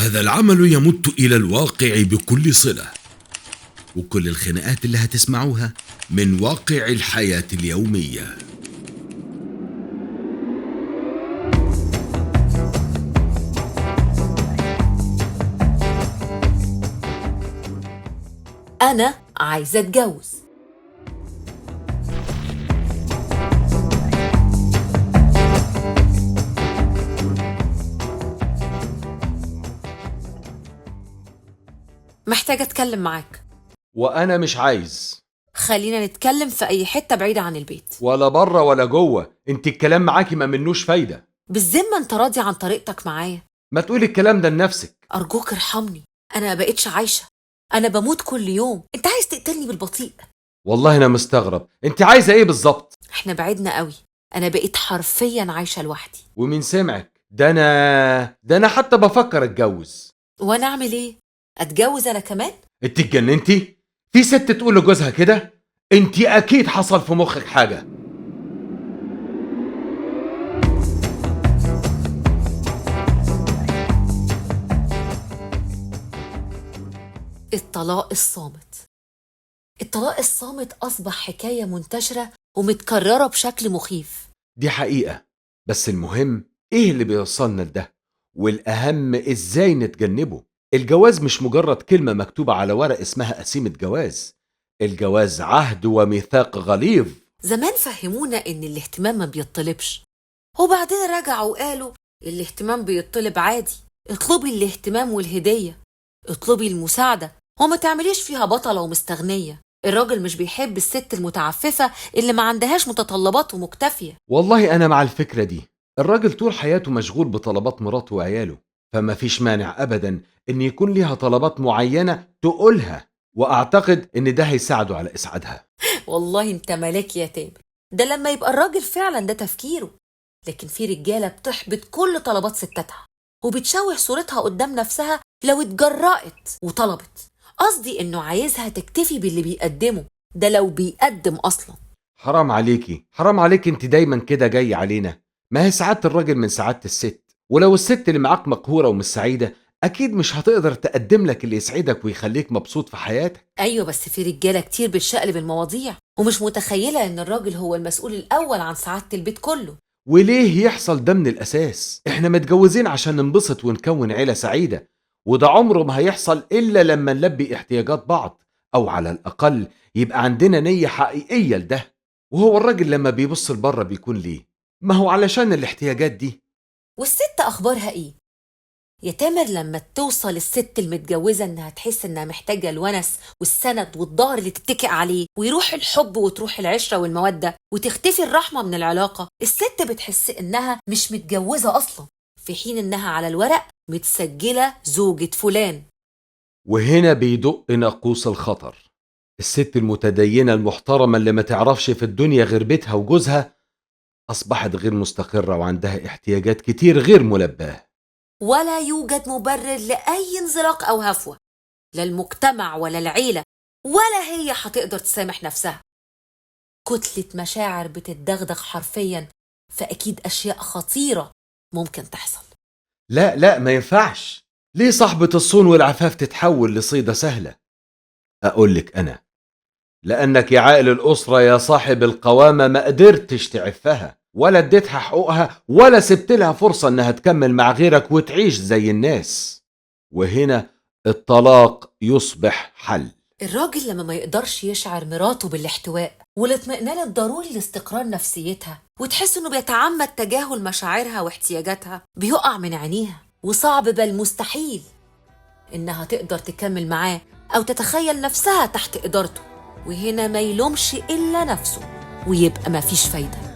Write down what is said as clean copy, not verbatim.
هذا العمل يمت إلى الواقع بكل صلة، وكل الخناقات اللي هتسمعوها من واقع الحياة اليومية. أنا عايزة أتجوز. محتاجة أتكلم معاك. وانا مش عايز. خلينا نتكلم في أي حتة بعيدة عن البيت. ولا بره ولا جوه، انت الكلام معاكي ما منوش فايدة. بالذمة أنت راضي عن طريقتك معايا؟ ما تقولي الكلام ده لنفسك. أرجوك ارحمني، أنا ما بقتش عايشة، أنا بموت كل يوم. أنت عايز تقتلني بالبطيء. والله انا مستغرب، انت عايزة ايه بالظبط؟ إحنا بعدنا قوي، أنا بقيت حرفيا عايشة لوحدي. ومين سمعك؟ ده انا حتى بفكر اتجوز. وأنا أعمل إيه؟ أتجوز أنا كمان؟ انت اتجننتي؟ في ست تقول لجوزها كده؟ انت اكيد حصل في مخك حاجة. الطلاق الصامت. الطلاق الصامت أصبح حكاية منتشرة ومتكررة بشكل مخيف. دي حقيقة، بس المهم ايه اللي بيوصلنا لده؟ والاهم ازاي نتجنبه؟ الجواز مش مجرد كلمة مكتوبة على ورق اسمها قسيمة جواز. الجواز عهد وميثاق غليظ. زمان فهمونا إن الاهتمام ما بيطلبش، وبعدين رجعوا وقالوا الاهتمام بيطلب عادي. اطلبي الاهتمام والهدية، اطلبي المساعدة، وما تعمليش فيها بطلة ومستغنية. الراجل مش بيحب الست المتعففة اللي ما عندهاش متطلبات ومكتفية. والله انا مع الفكرة دي. الراجل طول حياته مشغول بطلبات مراته وعياله، فما فيش مانع ابدا ان يكون ليها طلبات معينة تقولها، واعتقد ان ده هيساعده على اسعادها. والله انت ملاك يا تامر، ده لما يبقى الراجل فعلا ده تفكيره. لكن في رجالة بتحبط كل طلبات ستاتها وبتشوه صورتها قدام نفسها لو اتجرأت وطلبت. قصدي انه عايزها تكتفي باللي بيقدمه، ده لو بيقدم اصلا. حرام عليكي، حرام عليكي، انت دايما كده جاي علينا. ما هي سعادة الراجل من سعادة الست، ولو الست اللي معاك مقهورة ومش سعيدة اكيد مش هتقدر تقدم لك اللي يسعدك ويخليك مبسوط في حياتك. ايوه، بس في رجالة كتير بتشقلب المواضيع ومش متخيلة ان الراجل هو المسؤول الاول عن سعادة البيت كله. وليه يحصل ده من الأساس؟ إحنا متجوزين عشان ننبسط ونكون عيلة سعيدة، وده عمره ما هيحصل إلا لما نلبي احتياجات بعض، أو على الأقل يبقى عندنا نية حقيقية لده. وهو الراجل لما بيبص لبره بيكون ليه؟ ما هو علشان الاحتياجات دي. والست اخبارها ايه يا تامر؟ لما توصل الست المتجوزة انها تحس انها محتاجة الونس والسند والظهر اللي تتكئ عليه، ويروح الحب وتروح العشرة والمودة وتختفي الرحمة من العلاقة، الست بتحس انها مش متجوزة اصلا، في حين انها على الورق متسجلة زوجة فلان. وهنا بيدق ناقوس الخطر. الست المتدينة المحترمة اللي ما تعرفش في الدنيا غير بيتها وجوزها أصبحت غير مستقرة وعندها احتياجات كتير غير ملباة. ولا يوجد مبرر لأي انزلاق أو هفوة، لا المجتمع ولا العيلة، ولا هي هتقدر تسامح نفسها. كتلة مشاعر بتتدغدغ حرفيا، فأكيد أشياء خطيرة ممكن تحصل. لا لا، ما ينفعش. ليه صاحبة الصون والعفاف تتحول لصيدة سهلة؟ أقولك أنا، لأنك يا عائل الأسرة يا صاحب القوامة ما قدرتش تعفها، ولا اديتها حقوقها، ولا سبت لها فرصة إنها تكمل مع غيرك وتعيش زي الناس. وهنا الطلاق يصبح حل. الراجل لما ما يقدرش يشعر مراته بالاحتواء والاطمئنان الضروري لاستقرار نفسيتها، وتحس انه بيتعمد تجاهل مشاعرها واحتياجاتها، بيقع من عينيها، وصعب بل مستحيل انها تقدر تكمل معاه او تتخيل نفسها تحت ادارته. وهنا ما يلومش الا نفسه، ويبقى ما فيش فايدة.